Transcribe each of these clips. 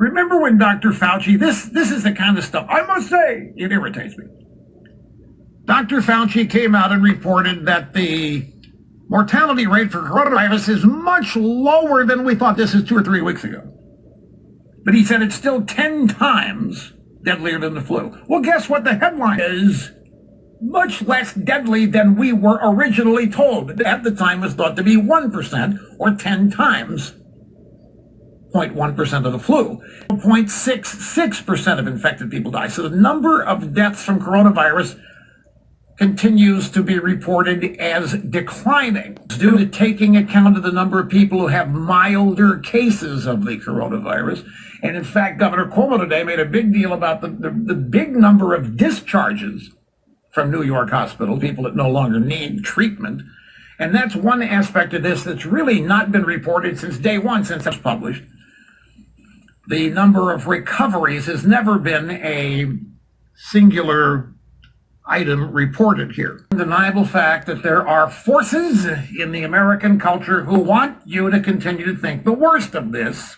Remember when Dr. Fauci, this is the kind of stuff, I must say, it irritates me. Dr. Fauci came out and reported that the mortality rate for coronavirus is much lower than we thought. This is 2 or 3 weeks ago. But he said it's still 10 times deadlier than the flu. Well, guess what the headline is? Much less deadly than we were originally told. At the time was thought to be 1% or 10 times 0.1% of the flu. 0.66% of infected people die. So the number of deaths from coronavirus continues to be reported as declining due to taking account of the number of people who have milder cases of the coronavirus. And in fact, Governor Cuomo today made a big deal about the big number of discharges from New York hospitals, people that no longer need treatment. And that's one aspect of this that's really not been reported since day one, since it was published. The number of recoveries has never been a singular item reported here. Undeniable fact that there are forces in the American culture who want you to continue to think the worst of this,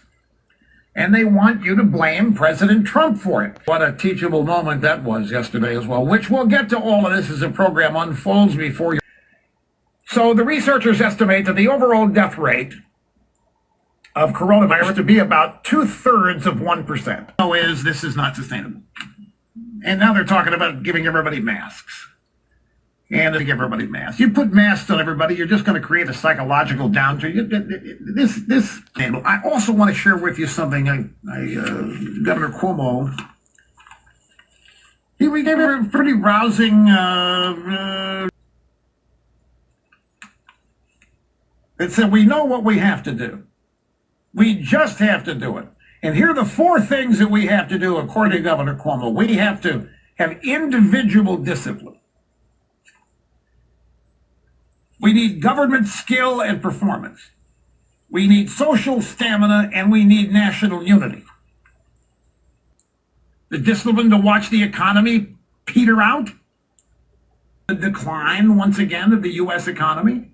and they want you to blame President Trump for it. What a teachable moment that was yesterday as well, which we'll get to all of this as the program unfolds before you. So the researchers estimate that the overall death rate of coronavirus to be about 2/3 of 1%. So this is not sustainable. And now they're talking about giving everybody masks. And they give everybody masks. You put masks on everybody, you're just going to create a psychological downturn. I also want to share with you something. Governor Cuomo, he gave a pretty rousing. It said, we know what we have to do. We just have to do it. And here are the 4 things that we have to do, according to Governor Cuomo. We have to have individual discipline. We need government skill and performance. We need social stamina, and we need national unity. The discipline to watch the economy peter out. The decline, once again, of the U.S. economy.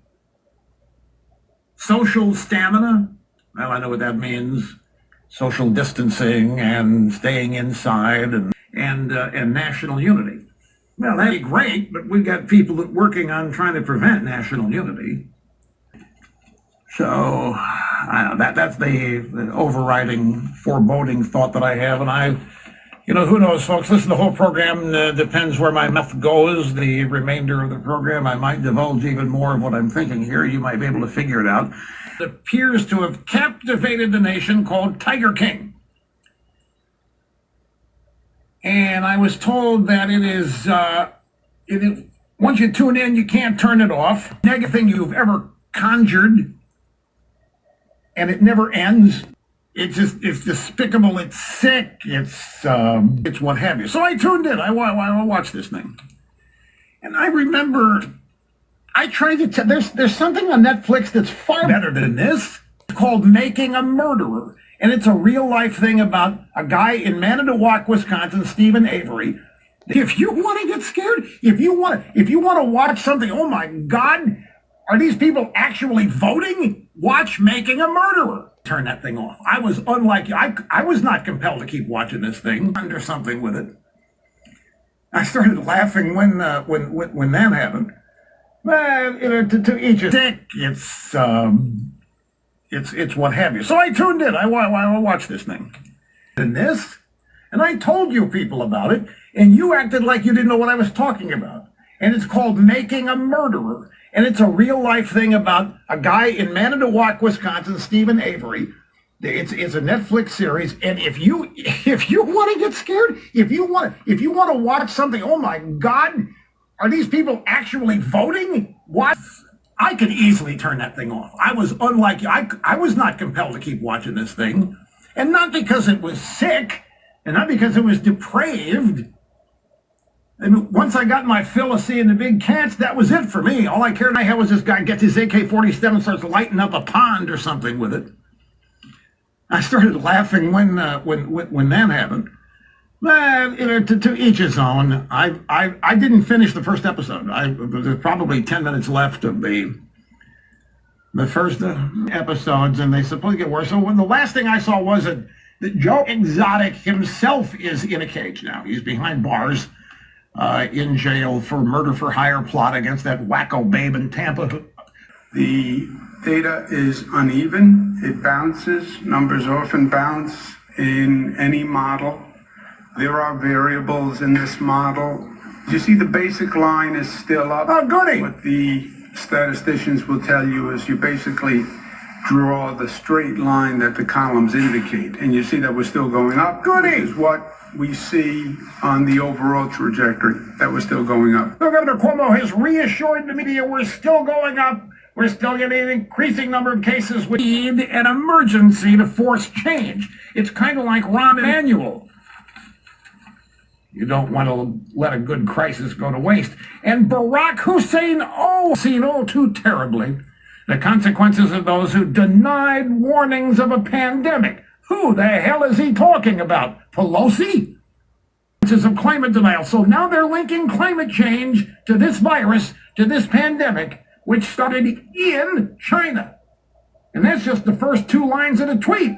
Social stamina. Well, I know what that means. Social distancing and staying inside and national unity. Well, that'd be great, but we've got people working on trying to prevent national unity. So that's the overriding foreboding thought that I have. And who knows, folks, listen, the whole program depends where my mouth goes. The remainder of the program, I might divulge even more of what I'm thinking here. You might be able to figure it out. It appears to have captivated the nation called Tiger King. And I was told that it is, once you tune in, you can't turn it off. Negative thing you've ever conjured, and it never ends. It's despicable, it's sick, it's what have you. So I tuned in, I watched this thing. And I remember, I tried to tell, there's something on Netflix that's far better than this. It's called Making a Murderer. And it's a real life thing about a guy in Manitowoc, Wisconsin, Stephen Avery. If you want to get scared, if you want to watch something, oh my God, are these people actually voting? Watch Making a Murderer. Turn that thing off. I was unlike you. I was not compelled to keep watching this thing. Under something with it. I started laughing when that happened. Well, to each his sick. It's what have you. So I tuned in. I watched this thing. And I told you people about it, and you acted like you didn't know what I was talking about. And it's called Making a Murderer. And it's a real life thing about a guy in Manitowoc, Wisconsin, Stephen Avery. It's a Netflix series. And if you want to get scared, if you want to watch something, oh my God, are these people actually voting? What? I could easily turn that thing off. I was unlike you. I was not compelled to keep watching this thing. And not because it was sick, and not because it was depraved. And once I got my fill of seeing the big cats, that was it for me. All I cared I had was this guy gets his AK-47, starts lighting up a pond or something with it. I started laughing when that happened. Well, to each his own. I didn't finish the first episode. There's probably 10 minutes left of the first episodes, and they supposedly get worse. So when the last thing I saw was Joe Exotic himself is in a cage now. He's behind bars in jail for murder for hire plot against that wacko babe in Tampa. The data is uneven. It bounces. Numbers often bounce in any model. There are variables in this model. You see the basic line is still up. Oh, goody. What the statisticians will tell you is you basically draw the straight line that the columns indicate. And you see that we're still going up. Goody. Which is what we see on the overall trajectory, that we're still going up. So Governor Cuomo has reassured the media we're still going up. We're still getting an increasing number of cases. We need an emergency to force change. It's kind of like Rahm Emanuel. You don't want to let a good crisis go to waste. And Barack Hussein, seen too terribly the consequences of those who denied warnings of a pandemic. Who the hell is he talking about? Pelosi? Of climate denial. So now they're linking climate change to this virus, to this pandemic, which started in China. And that's just the first two lines of the tweet.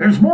There's more.